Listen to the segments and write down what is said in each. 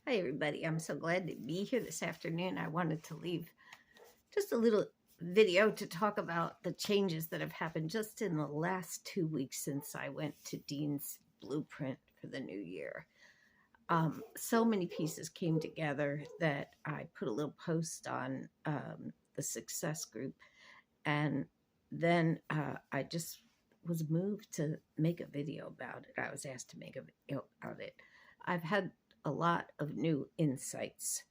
Hi, everybody. I'm so glad to be here this afternoon. I wanted to leave just a little video to talk about the changes that have happened just in the last 2 weeks since I went to Dean's Blueprint for the new year. So many pieces came together that I put a little post on the success group, and then I just was moved to make a video about it. I was asked to make a video about it. I've had a lot of new insights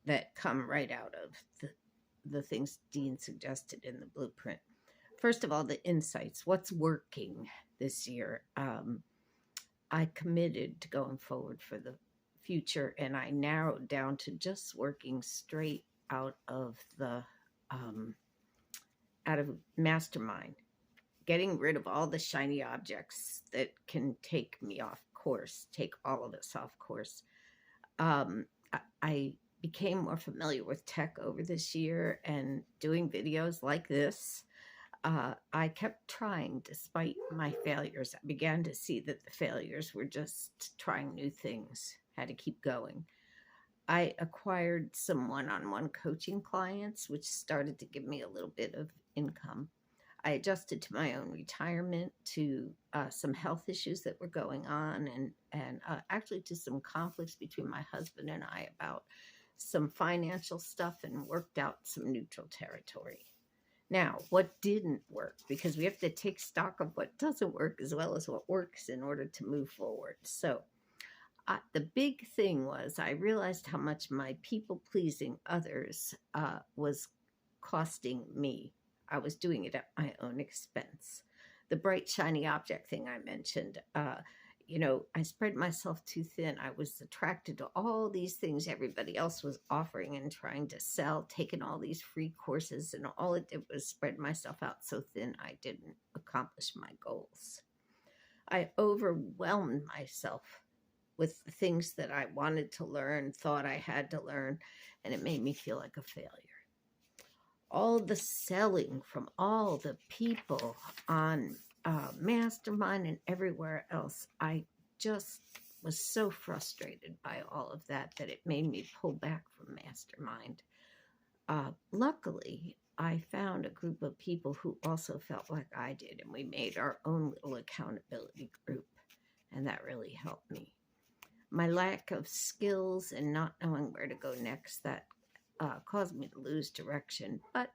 that come right out of the things Dean suggested in the blueprint. First of all, the insights. What's working this year? I committed to going forward for the future, and I narrowed down to just working straight out of the mastermind, getting rid of all the shiny objects that can take me off course, take all of us off course. I became more familiar with tech over this year and doing videos like this. I kept trying despite my failures. I began to see that the failures were just trying new things, had to keep going. I acquired some one-on-one coaching clients, which started to give me a little bit of income. I adjusted to my own retirement, to some health issues that were going on, and actually to some conflicts between my husband and I about some financial stuff, and worked out some neutral territory. Now, what didn't work? Because we have to take stock of what doesn't work as well as what works in order to move forward. So the big thing was I realized how much my people-pleasing others was costing me. I was doing it at my own expense. The bright, shiny object thing I mentioned, I spread myself too thin. I was attracted to all these things everybody else was offering and trying to sell, taking all these free courses, and all it did was spread myself out so thin I didn't accomplish my goals. I overwhelmed myself with the things that I wanted to learn, thought I had to learn, and it made me feel like a failure. All the selling from all the people on Mastermind and everywhere else, I just was so frustrated by all of that it made me pull back from Mastermind. Luckily, I found a group of people who also felt like I did, and we made our own little accountability group, and that really helped me. My lack of skills and not knowing where to go next, that caused me to lose direction, but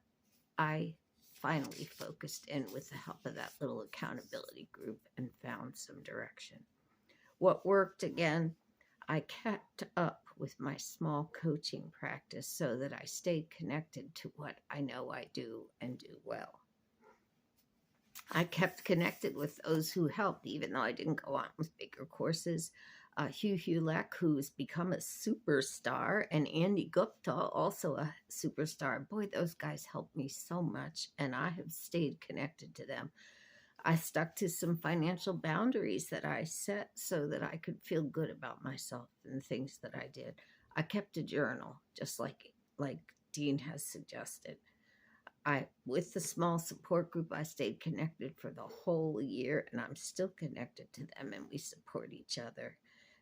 I finally focused in with the help of that little accountability group and found some direction. What worked again, I kept up with my small coaching practice so that I stayed connected to what I know I do and do well. I kept connected with those who helped, even though I didn't go on with bigger courses. Hugh Hulek, who's become a superstar, and Andy Gupta, also a superstar. Boy, those guys helped me so much, and I have stayed connected to them. I stuck to some financial boundaries that I set so that I could feel good about myself and the things that I did. I kept a journal, just like Dean has suggested. With the small support group, I stayed connected for the whole year, and I'm still connected to them, and we support each other.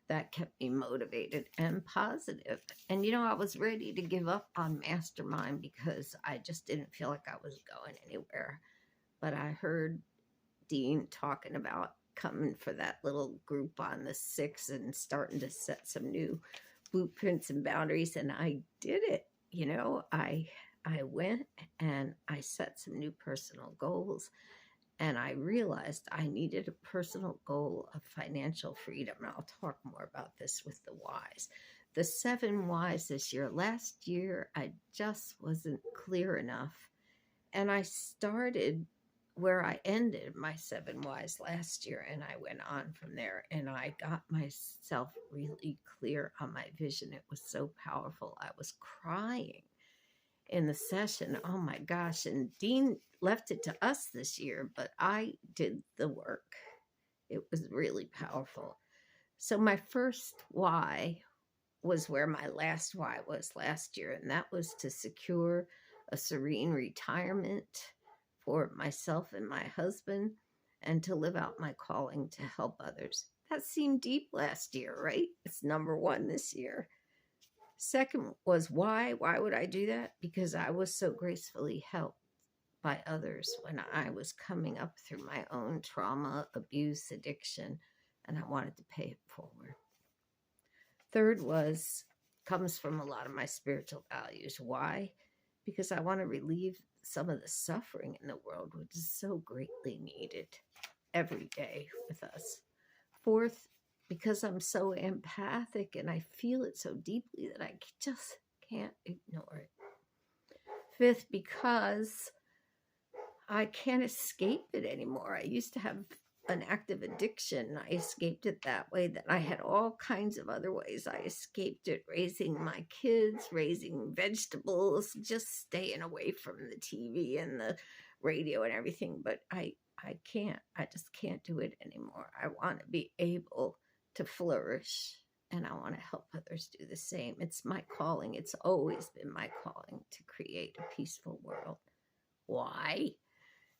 That kept me motivated and positive. And, I was ready to give up on Mastermind because I just didn't feel like I was going anywhere. But I heard Dean talking about coming for that little group on the 6th and starting to set some new blueprints and boundaries, and I did it. I went and I set some new personal goals, and I realized I needed a personal goal of financial freedom. And I'll talk more about this with the whys. The 7 whys this year. Last year, I just wasn't clear enough. And I started where I ended my 7 whys last year, and I went on from there, and I got myself really clear on my vision. It was so powerful. I was crying in the session. Oh my gosh. And Dean left it to us this year, but I did the work. It was really powerful. So my first why was where my last why was last year, and that was to secure a serene retirement for myself and my husband, and to live out my calling to help others. That seemed deep last year, right? It's number one this year. Second was why? Why would I do that? Because I was so gracefully helped by others when I was coming up through my own trauma, abuse, addiction, and I wanted to pay it forward. Third comes from a lot of my spiritual values. Why? Because I want to relieve some of the suffering in the world, which is so greatly needed every day with us. Fourth, because I'm so empathic and I feel it so deeply that I just can't ignore it. Fifth, because I can't escape it anymore. I used to have an active addiction. I escaped it that way. Then I had all kinds of other ways I escaped it, raising my kids, raising vegetables, just staying away from the TV and the radio and everything. But I can't. I just can't do it anymore. I want to be able to flourish, and I want to help others do the same. It's my calling. It's always been my calling to create a peaceful world. Why?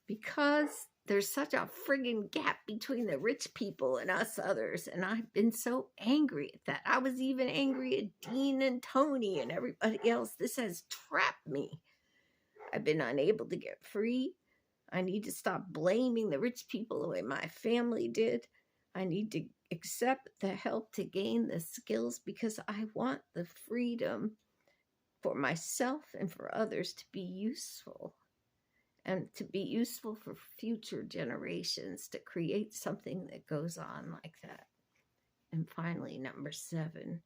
Because there's such a friggin' gap between the rich people and us others. And I've been so angry at that. I was even angry at Dean and Tony and everybody else. This has trapped me. I've been unable to get free. I need to stop blaming the rich people the way my family did. I need to accept the help to gain the skills because I want the freedom for myself and for others to be useful. And to be useful for future generations, to create something that goes on like that. And finally, number 7,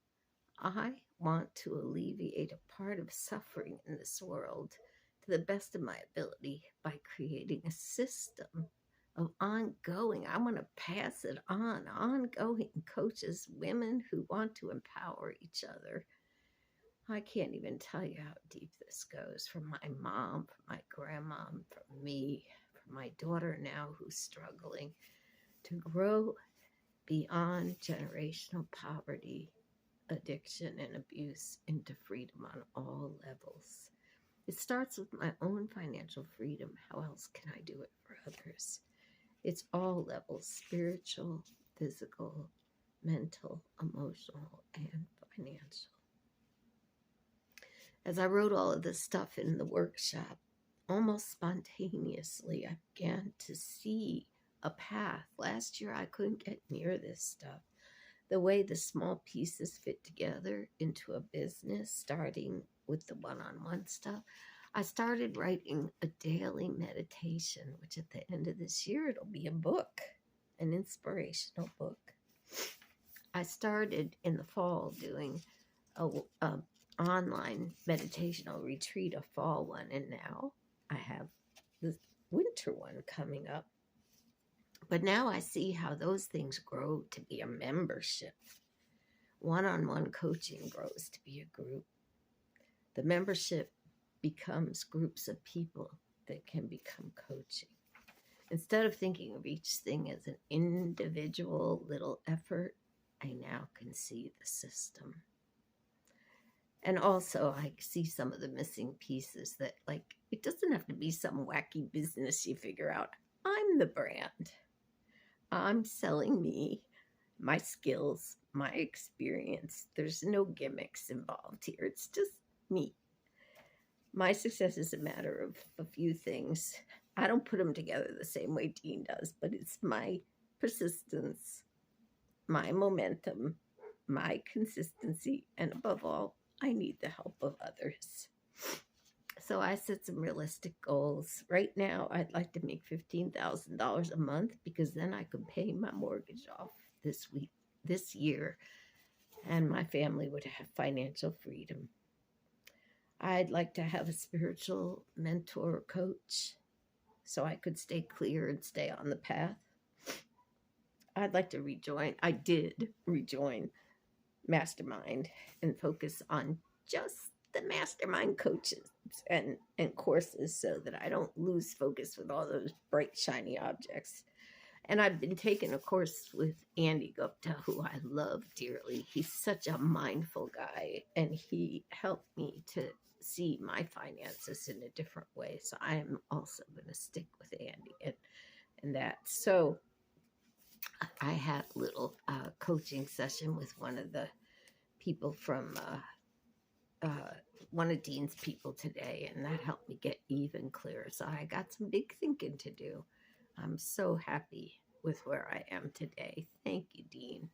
I want to alleviate a part of suffering in this world to the best of my ability by creating a system of ongoing, I want to pass it on, ongoing coaches, women who want to empower each other. I can't even tell you how deep this goes, from my mom, from my grandma, from me, from my daughter now who's struggling to grow beyond generational poverty, addiction, and abuse into freedom on all levels. It starts with my own financial freedom. How else can I do it for others? It's all levels: spiritual, physical, mental, emotional, and financial. As I wrote all of this stuff in the workshop, almost spontaneously, I began to see a path. Last year, I couldn't get near this stuff. The way the small pieces fit together into a business, starting with the one-on-one stuff. I started writing a daily meditation, which at the end of this year, it'll be a book, an inspirational book. I started in the fall doing a online meditational retreat, a fall one, and now I have the winter one coming up. But now I see how those things grow to be a membership. One-on-one coaching grows to be a group. The membership becomes groups of people that can become coaching. Instead of thinking of each thing as an individual little effort, I now can see the system. And also, I see some of the missing pieces that, like, it doesn't have to be some wacky business you figure out. I'm the brand. I'm selling me, my skills, my experience. There's no gimmicks involved here. It's just me. My success is a matter of a few things. I don't put them together the same way Dean does, but it's my persistence, my momentum, my consistency, and above all, I need the help of others. So I set some realistic goals. Right now, I'd like to make $15,000 a month because then I could pay my mortgage off this year, and my family would have financial freedom. I'd like to have a spiritual mentor coach so I could stay clear and stay on the path. I'd like to I did rejoin Mastermind and focus on just the Mastermind coaches and courses so that I don't lose focus with all those bright, shiny objects. And I've been taking a course with Andy Gupta, who I love dearly. He's such a mindful guy, and he helped me to see my finances in a different way. So I am also going to stick with Andy and that. So I had a little coaching session with one of the people from one of Dean's people today, and that helped me get even clearer. So I got some big thinking to do. I'm so happy with where I am today. Thank you, Dean.